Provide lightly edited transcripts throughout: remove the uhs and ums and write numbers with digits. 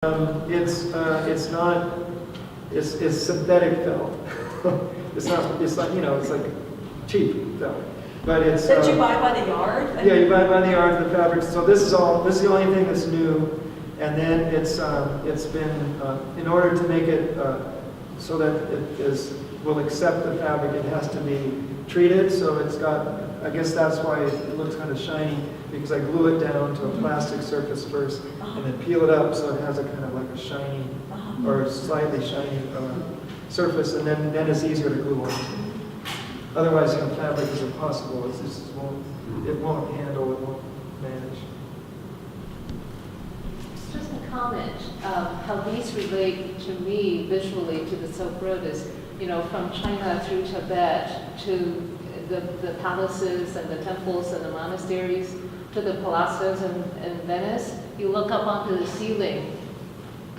It's not, it's synthetic felt. It's like, you know, it's like cheap felt. But it's. That you buy by the yard? Yeah, you buy by the yard the fabrics. So this is the only thing that's new. And then it's been, in order to make it so that it will accept the fabric, it has to be treated. So it's got, I guess that's why it looks kind of shiny, because I glue it down to a plastic surface first and then peel it up so it has a kind of like a shiny or slightly shiny surface, and then it's easier to glue on. Otherwise, you know, fabric is impossible. It won't handle, it won't manage. It's just a comment. How these relate to me visually to the Silk Road is, you know, from China through Tibet to the palaces and the temples and the monasteries to the palazzos in Venice. You look up onto the ceiling,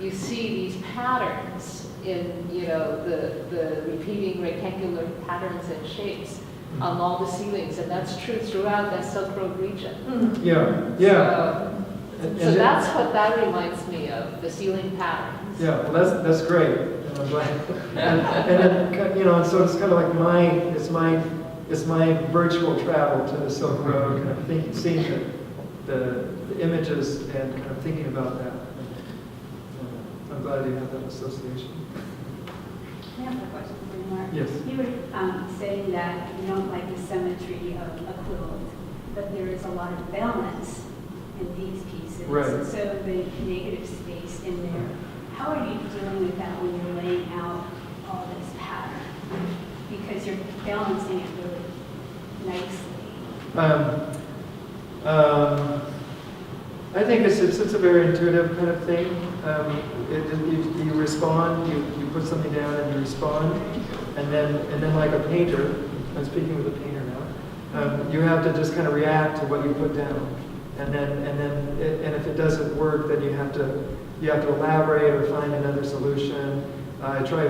you see these patterns in, you know, the repeating rectangular patterns and shapes on all the ceilings, and that's true throughout that Silk Road region. Yeah. So that's what that reminds me of, the ceiling patterns. Yeah, well, that's great. And I'm glad. and then, you know, and so it's kind of like it's my virtual travel to the Silk Road, kind of seeing the images and kind of thinking about that. And I'm glad you have that association. I have a question for you, Mark. Yes. You were saying that you don't like the symmetry of a quilt, but there is a lot of balance in these pieces. Right. So the negative space in there, how are you dealing with that when you're laying out all this pattern? Because you're balancing it really nicely. I think it's a very intuitive kind of thing. You respond, you put something down and you respond, and then like a painter, I'm speaking with a painter now, you have to just kind of react to what you put down, and if it doesn't work, then you have to elaborate or find another solution. I try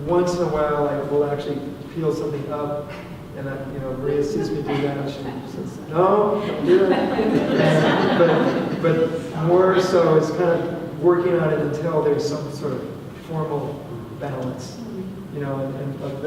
once in a while I will actually peel something up. And you know, Maria sees me do that, and she says, "No, don't do it." But more so, it's kind of working on it until there's some sort of formal balance, you know. And like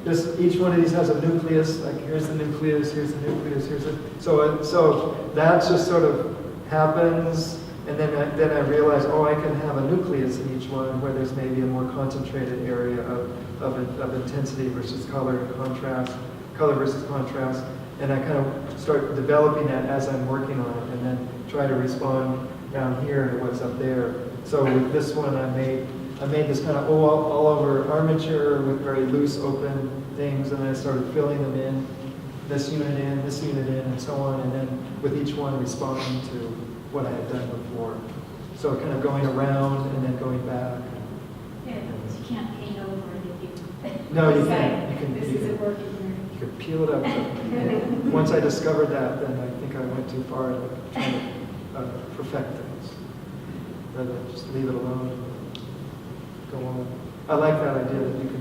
this, each one of these has a nucleus. Like here's the nucleus, here's the nucleus, here's the. So that just sort of happens, and then I realize, oh, I can have a nucleus in each one where there's maybe a more concentrated area of intensity versus color and contrast, color versus contrast, and I kind of start developing that as I'm working on it, and then try to respond down here to what's up there. So with this one, I made this kind of all over armature with very loose, open things, and I started filling them in, this unit in, and so on, and then with each one responding to what I had done before. So kind of going around and then going back. Yeah, because you can't paint over it if you. No, you can't. This isn't working You can peel it up. Once I discovered that, then I think I went too far to try to perfect things. Rather than just leave it alone and go on. I like that idea that you can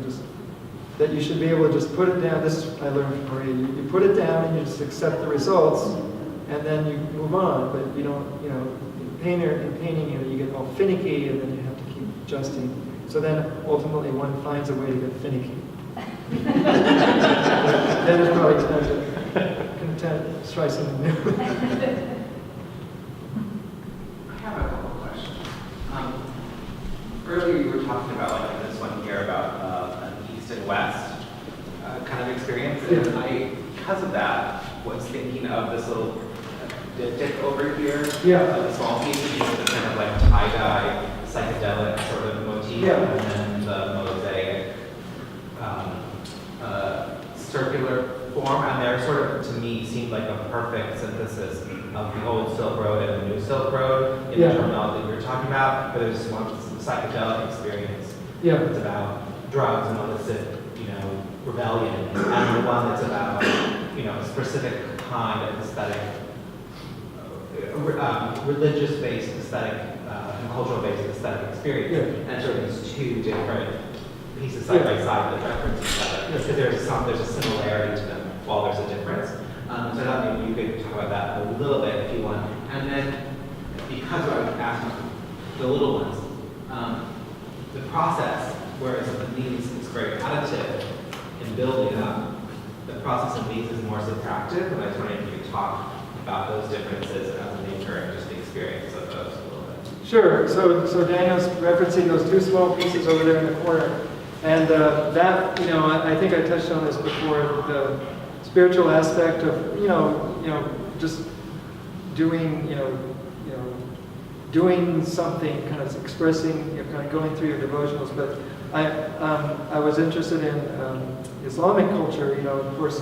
that you should be able to just put it down. This is I learned from Maria. You put it down and you just accept the results, and then you move on. But you don't, you know, painting, you get all finicky, and then you have to keep adjusting. So then ultimately one finds a way to get finicky. Then it's probably time to try something new. I have a couple questions. Earlier you were talking about, like in this one here, about an east and west kind of experience. And because of that, was thinking of this little diptych over here. Yeah. The small piece, you know, the kind of like tie-dye, psychedelic sort of motif, Yeah. and then the mosaic circular form, and they're sort of, to me, seemed like a perfect synthesis of the old Silk Road and the new Silk Road in the terminology we were talking about, but there's one psychedelic experience. Yeah. It's about drugs and illicit, you know, rebellion, and the one that's about, you know, a specific kind of aesthetic, religious-based aesthetic and cultural-based aesthetic experience. Yeah. And sort of these two different pieces side by side that reference each other, because there's a similarity to them while there's a difference. So I thought maybe you could talk about that a little bit if you want. And then, because I was asking the little ones. The process, whereas with these is very additive in building up, the process of these is more subtractive, and I was wondering if you could talk about those differences as a nature and just the experience of those a little bit. Sure. So Daniel's referencing those two small pieces over there in the corner. And that, I think I touched on this before, the spiritual aspect of, just doing, doing something, kind of expressing, kind of going through your devotionals. But I was interested in Islamic culture. Of course,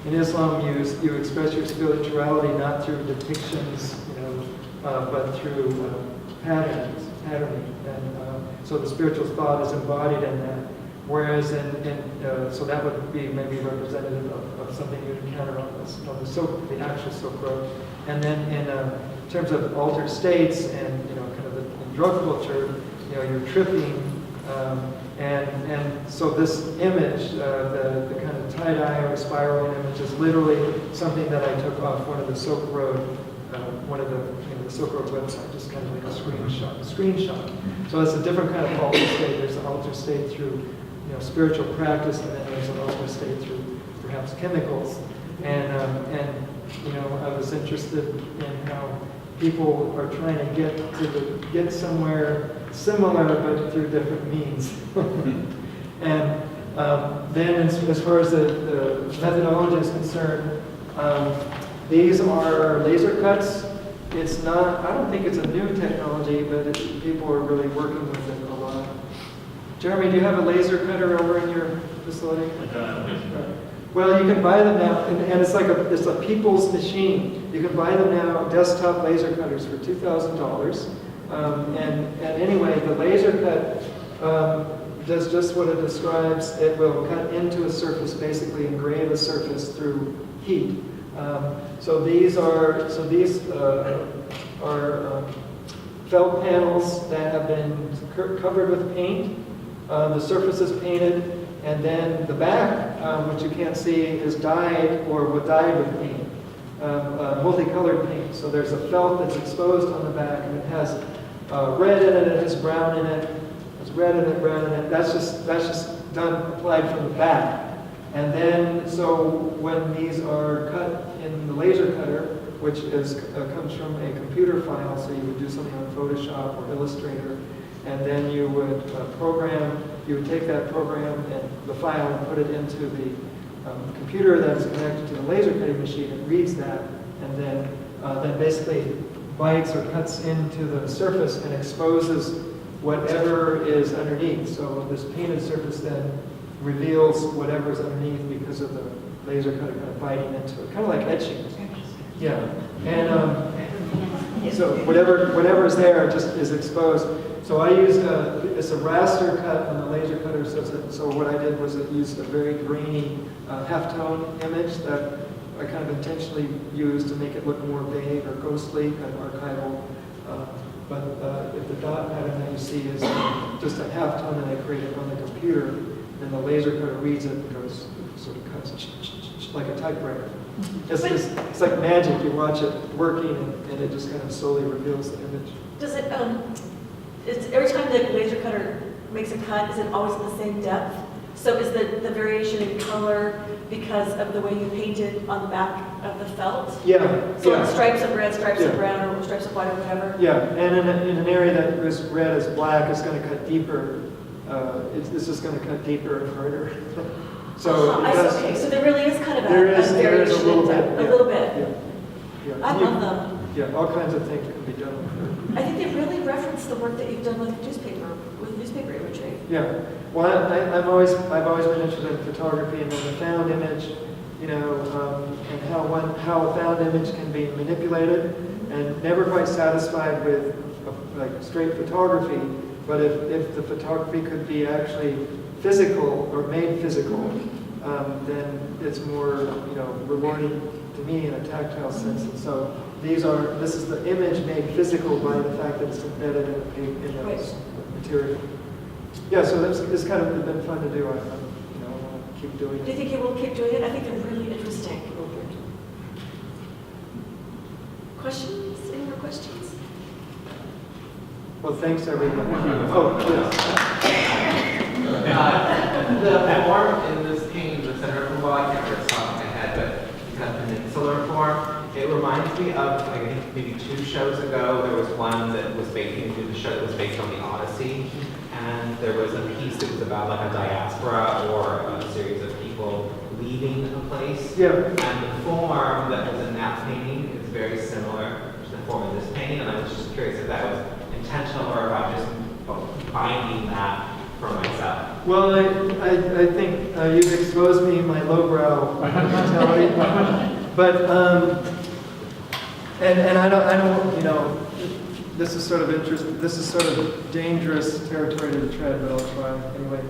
in Islam you express your spirituality not through depictions, but through patterning. And so the spiritual thought is embodied in that. Whereas so that would be maybe representative of something you'd encounter on the actual Silk Road. And then in terms of altered states and kind of in drug culture, you're tripping, and so this image, the kind of tie-dye or spiraling image, is literally something that I took off one of the Silk Road, the Silk Road website, just kind of like a screenshot. So it's a different kind of altered state. There's an altered state through spiritual practice, and then there's an altered state through perhaps chemicals. And I was interested in how people are trying to get somewhere similar, but through different means. And then as far as the methodology is concerned, these are laser cuts. It's not, I don't think it's a new technology, but people are really working with it a lot. Jeremy, do you have a laser cutter over in your facility? Well, you can buy them now, and it's a people's machine. You can buy them now, desktop laser cutters for $2,000. And anyway, the laser cut does just what it describes. It will cut into a surface, basically engrave a surface through heat. So these are felt panels that have been covered with paint. The surface is painted. And then the back, which you can't see, is dyed or dyed with paint, multicolored paint. So there's a felt that's exposed on the back, and it has red in it, it has brown in it, there's red in it, brown in it. That's just done, applied from the back. And then, so when these are cut in the laser cutter, which comes from a computer file, so you would do something on Photoshop or Illustrator, and then you would you would take that program and the file and put it into the computer that is connected to the laser cutting machine. It reads that, and then basically bites or cuts into the surface and exposes whatever is underneath. So this painted surface then reveals whatever is underneath because of the laser cutter kind of biting into it, kind of like etching. Yeah, and so whatever is there just is exposed. So I used it's a raster cut on the laser cutter. So what I did was I used a very grainy halftone image that I kind of intentionally used to make it look more vague or ghostly, kind of archival. But if the dot pattern that you see is just a halftone that I created on the computer, then the laser cutter reads it and goes, sort of cuts like a typewriter. It's like magic. You watch it working, and it just kind of slowly reveals the image. Does it? It's every time the laser cutter makes a cut, is it always the same depth? So is the variation in color because of the way you painted on the back of the felt? Yeah. So yeah. It's stripes of red, stripes of brown, or stripes of white, or whatever? Yeah, and in an area that is red as black, it's going to cut deeper. It's just going to cut deeper and harder. So okay, so there really is kind of a variation a little bit. Yeah. A little bit. Yeah. I love them. Yeah, all kinds of things can be done with it. I think they really reference the work that you've done with newspaper imagery. Yeah. Well, I've always been interested in photography and then the found image, and how a found image can be manipulated, and never quite satisfied with like straight photography. But if the photography could be actually physical or made physical, then it's more rewarding to me in a tactile sense. And so this is the image made physical by the fact that it's embedded in the material. Yeah, so it's kind of been fun to do. I want to keep doing it. Do you think you will keep doing it? I think they're really interesting. Questions? Any more questions? Well, thanks, everybody. Oh, yes. The form in this painting, the center of the wall, I can't remember it's off my head, but kind of peninsular form. It reminds me of, I think, maybe 2 shows ago, there was one that was based, you can do the show that was based on the Odyssey, and there was a piece that was about like a diaspora or a series of people leaving a place. Yeah. And the form that was in that painting is very similar to the form in this painting, and I was just curious if that was intentional or if I'm just finding that for myself. Well, I think you've exposed me my lowbrow mentality, but and I don't, you know, this is sort of dangerous territory to tread, but I'll try anyway.